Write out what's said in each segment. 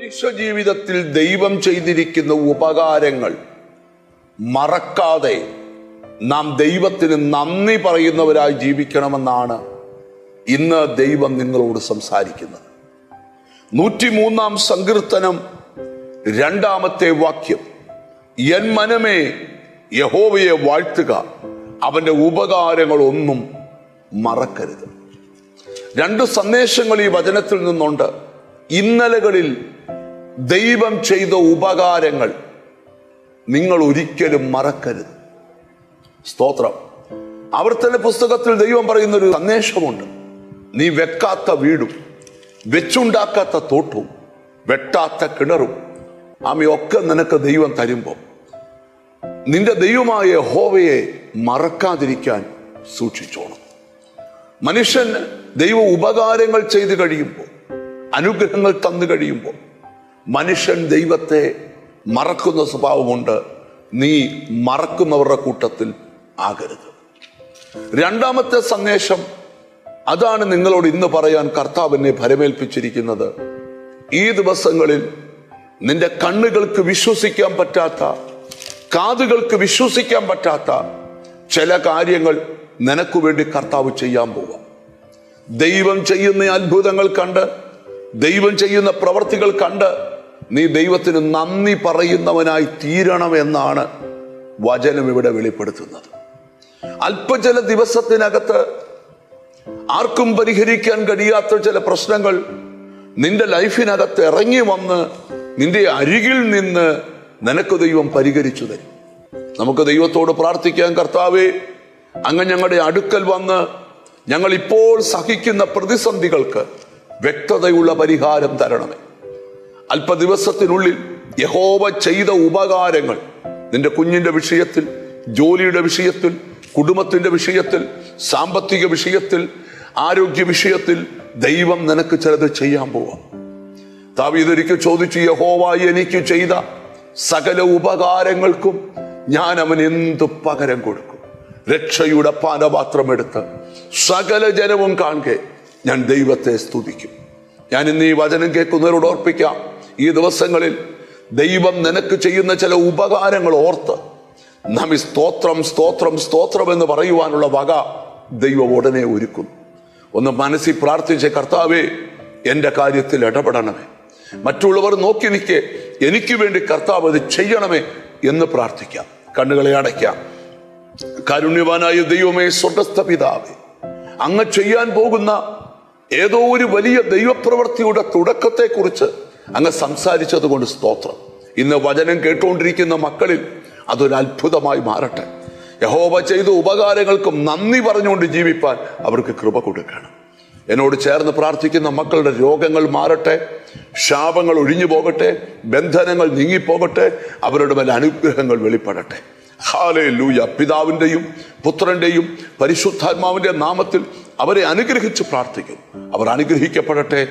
മനുഷ്യ ജീവിതത്തിൽ ദൈവം ചെയ്തിരിക്കുന്ന ഉപകാരങ്ങൾ മറക്കാതെ നാം ദൈവത്തിന് നന്ദി പറയുന്നവരായി ജീവിക്കണമെന്നാണ് ഇന്ന് ദൈവം നിങ്ങളോട് സംസാരിക്കുന്നത്. 103-ാം സങ്കീർത്തനം 2-ാമത്തെ വാക്യം, എൻ മനമേ യഹോവയെ വാഴ്ത്തുക, അവന്റെ ഉപകാരങ്ങളൊന്നും മറക്കരുത്. 2 സന്ദേശങ്ങൾ ഈ വചനത്തിൽ നിന്നുണ്ട്. ഇന്നലകളിൽ ദൈവം ചെയ്ത ഉപകാരങ്ങൾ നിങ്ങൾ ഒരിക്കലും മറക്കരുത്. സ്തോത്രം. ആവർത്തന പുസ്തകത്തിൽ ദൈവം പറയുന്നൊരു സന്ദേശമുണ്ട്. നീ വെക്കാത്ത വീടും വെച്ചുണ്ടാക്കാത്ത തോട്ടവും വെട്ടാത്ത കിണറും ആമയൊക്കെ നിനക്ക് ദൈവം തരുമ്പോൾ നിന്റെ ദൈവമായ യഹോവയെ മറക്കാതിരിക്കാൻ സൂക്ഷിച്ചോണം. മനുഷ്യൻ ദൈവ ഉപകാരങ്ങൾ ചെയ്തു കഴിയുമ്പോൾ, അനുഗ്രഹങ്ങൾ തന്നു കഴിയുമ്പോൾ മനുഷ്യൻ ദൈവത്തെ മറക്കുന്ന സ്വഭാവമുണ്ട്. നീ മറക്കുന്നവരുടെ കൂട്ടത്തിൽ ആകരുത്. 2-ാമത്തെ സന്ദേശം അതാണ് നിങ്ങളോട് ഇന്ന് പറയാൻ കർത്താവ് എന്നെ ഭരമേൽപ്പിച്ചിരിക്കുന്നത്. ഈ ദിവസങ്ങളിൽ നിന്റെ കണ്ണുകൾക്ക് വിശ്വസിക്കാൻ പറ്റാത്ത, കാതുകൾക്ക് വിശ്വസിക്കാൻ പറ്റാത്ത ചില കാര്യങ്ങൾ നിനക്ക് വേണ്ടി കർത്താവ് ചെയ്യാൻ പോവാം. ദൈവം ചെയ്യുന്ന അത്ഭുതങ്ങൾ കണ്ട്, ദൈവം ചെയ്യുന്ന പ്രവർത്തികൾ കണ്ട് നീ ദൈവത്തിന് നന്ദി പറയുന്നവനായി തീരണമെന്നാണ് വചനം ഇവിടെ വെളിപ്പെടുത്തുന്നത്. അല്പചില ദിവസത്തിനകത്ത് ആർക്കും പരിഹരിക്കാൻ കഴിയാത്ത ചില പ്രശ്നങ്ങൾ നിന്റെ ലൈഫിനകത്ത് ഇറങ്ങി വന്ന് നിന്റെ അരികിൽ നിന്ന് നിനക്ക് ദൈവം പരിഹരിച്ചു തരും. നമുക്ക് ദൈവത്തോട് പ്രാർത്ഥിക്കാൻ, കർത്താവേ, അങ്ങ് ഞങ്ങളുടെ അടുക്കൽ വന്ന് ഞങ്ങൾ ഇപ്പോൾ സഹിക്കുന്ന പ്രതിസന്ധികൾക്ക് വ്യക്തതയുള്ള പരിഹാരം തരണമേ. അല്പദിവസത്തിനുള്ളിൽ യഹോവ ചെയ്ത ഉപകാരങ്ങൾ നിന്റെ കുഞ്ഞിന്റെ വിഷയത്തിൽ, ജോലിയുടെ വിഷയത്തിൽ, കുടുംബത്തിന്റെ വിഷയത്തിൽ, സാമ്പത്തിക വിഷയത്തിൽ, ആരോഗ്യ വിഷയത്തിൽ ദൈവം നിനക്ക് ചിലത് ചെയ്യാൻ പോവാം. ദാവീദൊരിക്കൽ ചോദിച്ചു, യഹോവ എനിക്ക് ചെയ്ത സകല ഉപകാരങ്ങൾക്കും ഞാൻ അവന് എന്ത് പകരം കൊടുക്കും? രക്ഷയുടെ പാനപാത്രം എടുത്ത് സകല ജനവും കാണെ ഞാൻ ദൈവത്തെ സ്തുതിക്കും. ഞാൻ ഇന്ന് ഈ വചനം കേൾക്കുന്നവരോട് ഓർപ്പിക്കാം, ഈ ദിവസങ്ങളിൽ ദൈവം നിനക്ക് ചെയ്യുന്ന ചില ഉപകാരങ്ങൾ ഓർത്ത് നാം ഈ സ്തോത്രം സ്തോത്രം സ്തോത്രം എന്ന് പറയുവാനുള്ള വക ദൈവം ഉടനെ ഒരുക്കുന്നു. ഒന്ന് മനസ്സിൽ പ്രാർത്ഥിച്ച്, കർത്താവേ, എൻ്റെ കാര്യത്തിൽ ഇടപെടണമേ, മറ്റുള്ളവർ നോക്കി നിൽക്കെ എനിക്ക് വേണ്ടി കർത്താവ് അത് ചെയ്യണമേ എന്ന് പ്രാർത്ഥിക്കാം. കണ്ണുകളെ അടയ്ക്കാം. കാരുണ്യവാനായ ദൈവമേ, സ്വർഗ്ഗസ്ഥ പിതാവേ, അങ്ങ് ചെയ്യാൻ പോകുന്ന ഏതോ ഒരു വലിയ ദൈവപ്രവൃത്തിയുടെ തുടക്കത്തെക്കുറിച്ച് അങ്ങ് സംസാരിച്ചത് കൊണ്ട് സ്തോത്രം. ഇന്ന് വചനം കേട്ടുകൊണ്ടിരിക്കുന്ന മക്കളിൽ അതൊരു അത്ഭുതമായി മാറട്ടെ. യഹോവ ചെയ്ത ഉപകാരങ്ങൾക്കും നന്ദി പറഞ്ഞുകൊണ്ട് ജീവിപ്പാൻ അവർക്ക് കൃപ കൊടുക്കണം. എന്നോട് ചേർന്ന് പ്രാർത്ഥിക്കുന്ന മക്കളുടെ രോഗങ്ങൾ മാറട്ടെ, ശാപങ്ങൾ ഒഴിഞ്ഞു പോകട്ടെ, ബന്ധനങ്ങൾ നീങ്ങിപ്പോകട്ടെ, അവരുടെ മേൽ അനുഗ്രഹങ്ങൾ വെളിപ്പെടട്ടെ. ഹല്ലേലൂയ. പിതാവിൻ്റെയും പുത്രന്റെയും പരിശുദ്ധാത്മാവിന്റെ നാമത്തിൽ അവരെ അനുഗ്രഹിച്ച് പ്രാർത്ഥിക്കുന്നു. അവർ അനുഗ്രഹിക്കപ്പെടട്ടെ,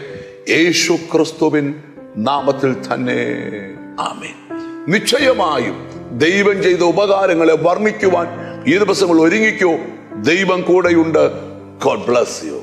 യേശു ക്രിസ്തുവിൻ നാമത്തിൽ തന്നെ. ആമേൻ. നിശ്ചയമായും ദൈവം ചെയ്ത ഉപകാരങ്ങളെ വർണ്ണിക്കുവാൻ ഈ ദിവസങ്ങൾ ഒരുങ്ങിക്കോ. ദൈവം കൂടെയുണ്ട്. God bless you.